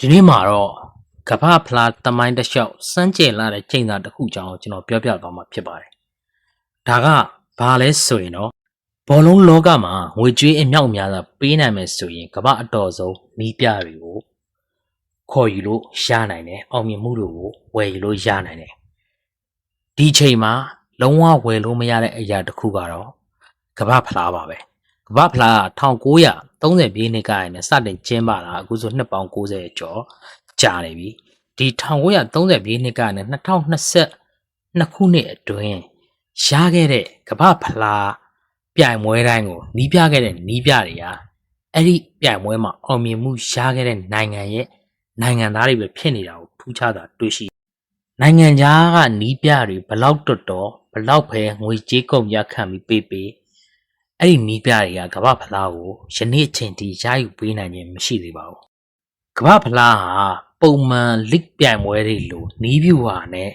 ဒီနေ့မှာတော့ကမ္ဘာဖလားသမိုင်းတစ်လျှောက်စမ်းကြယ်လာတဲ့ချိန်သာတစ်ခုကြောင်းကျွန်တော်ပြောပြသွားမှာဖြစ်ပါတယ်။ဒါကဘာလဲဆိုရင်တော့ဘောလုံးလောကမှာငွေကြေးအမြောက်အများသာပေးနိုင်မယ်ဆိုရင်ကမ္ဘာအတော်ဆုံးနီးပြတွေကိုခေါ်ယူလို့ရနိုင်တယ်။အောင်မြင်မှုတွေကိုဝယ်ယူလို့ရနိုင်တယ်။ဒီချိန်မှာလုံးဝဝယ်လို့မရတဲ့အရာတစ်ခုကတော့ကမ္ဘာဖလားပါပဲ။ကမ္ဘာဖလား1930ပြည့်နှစ်ကရနေစတင်ကျင်းပတာအခုဆိုနှစ်ပေါင်း90ကျော်ကြာနေပြီဒီ1930ပြည့်နှစ်ကနေ2022ခုနှစ်အတွင်းရခဲ့တဲ့ကမ္ဘာဖလားပြိုင်ပွဲတိုင်းကိုနီးပြခဲ့တဲ့နီးပြတွေကအဲ့ဒီပြိုင်ပွဲမှာအောင်မြင်မှုရခဲ့တဲ့နိုင်ငံရဲ့နိုင်ငံသားတွေပဲဖြစ်နေတာကိုထူးခြားတာတွေ့ရှိနိုင်ငံခြားကနီးပြတွေဘလောက်တော်ဘလောက်ပဲငွေကြေးကုန်ရခံပြီးပေးအဲ့ဒီနီးပြတွေကကမ္ဘာဖလားကိုယနေ့အချိန်ထိရယူပေးနိုင်ခြင်းမရှိသေးပါဘူးကမ္ဘာဖလားဟာပုံမှန်လစ်ပြိုင်ပွဲတွေလိုနီးဗျူဟာနဲ့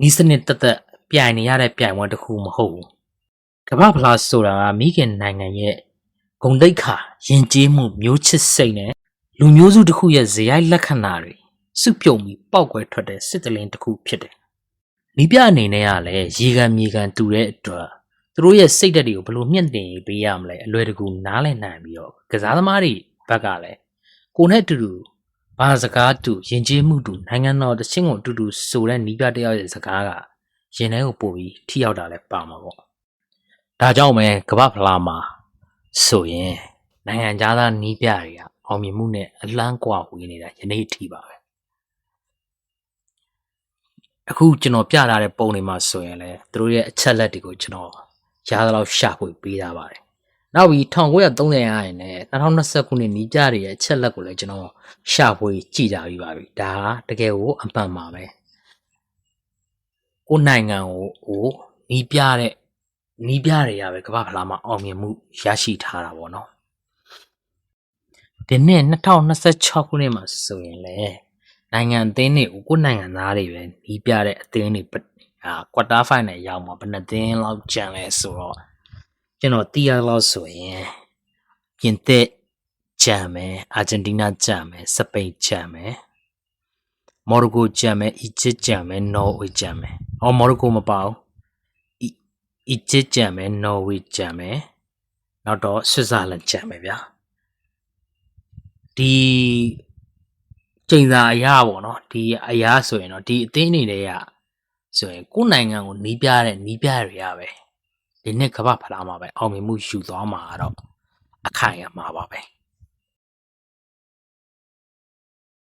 နီးစနစ်တက်ပြိုင်နေရတဲ့ပြိုင်ပွဲတစ်ခုမဟုတ်ဘူးကမ္ဘာဖလားဆိုတာကမိခင်နိုင်ငံရဲ့ဂုဏ်သိက္ခာယဉ်ကျေးမှုမျိုးချစ်စိတ်နဲ့လူမျိုးစုတစ်ခုရဲ့ဇယိုက်လက္ခဏာတွေစုပြုံပြီးပောက်ကွဲထွက်တဲ့စစ်တလင်းတစ်ခုဖြစ်တယ်နီးပြအနေနဲ့ကလည်းရေခံမြေခံတူတဲ့အတွက်သူတို့ရဲ့စိတ်ဓာတ်တွေကိုဘယ်လိုမြင့်တင်ပေးရမလဲအလွယ်တကူနားလည်နိုင်ပြီးတော့ကစားသမားတွေဘက်ကလည်းကိုနဲ့အတူတူဘာစကားတူယဉ်ကျေးမှုတူနိုင်ငံတော်တချင်းကိုအတူတူဆိုတဲ့နီးပြတယောက်ရဲ့စကားကရင်ထဲကိုပို့ပြီးထိရောက်တာလည်းပါမှာပေါ့ဒါကြောင့်ပဲကမ္ဘာဖလားမှာဆိုရင်နိုင်ငံသားနီးပြတွေကအောင်မြင်မှုနဲ့အလန်းကွာဝေးနေတာယနေ့အထိပါပဲအခုကျွန်တော်ပြထားတဲ့ပုံတွေမှာဆိုရင်လည်းသူတို့ရဲ့အချက်လက်တွေကိုကျွန်တော်ရသလောက်ရှာဖွေပေးထားပါတယ်နောက်ပြီး1930ရရင်နဲ့2020ခုနှစ်နီးပြတွေရဲ့အချက်လက်ကိုလည်းကျွန်တော်ရှာဖွေကြည့်ကြပြီးပါပြီဒါတကယ်ကိုအမှန်ပါပဲကိုနိုင်ငံကိုနီးပြတွေကပဲကမ္ဘာဖလားမှာအောင်မြင်မှုရရှိထားတာပေါ့နော်ဒီနှစ်2026ခုနှစ်မှာဆိုရင်လည်းနိုင်ငံအသင်းတွေကိုကိုနိုင်ငံသားတွေပဲနီးပြတဲ့အသင်းတွေကွာတာဖိုင်နယ်ရောက်မှာဘယ်နှသင်းလောက်ကျန်လဲဆိုတော့ကျွန်တော်သိရလောက်ဆိုရင်ပြင်သစ်ကျန်မယ်အာဂျင်တီးနားကျန်မယ်စပိန်ကျန်မယ်မော်ရိုကိုကျန်မယ်အီဂျစ်ကျန်မယ်နော်ဝေကျန်မယ်မော်ရိုကိုမပါဘူးအီဂျစ်ကျန်မယ်နော်ဝေကျန်မယ်နောက်တော့ဆွစ်ဇာလန်ကျန်မယ်ဗျာဒီချိန်သာအရာပေါ့နော်ဒီအရာဆိုရင်တော့ဒီအသင်းအနေနဲ့ကဆိုရင်ကိုယ်နိုင်ငံကိုနီးပြတွေကပဲဒီနှစ်ကမ္ဘာဖလားမှာပဲအောင်မြင်မှုယူသွားမှာတော့အခိုင်အမာပါပဲ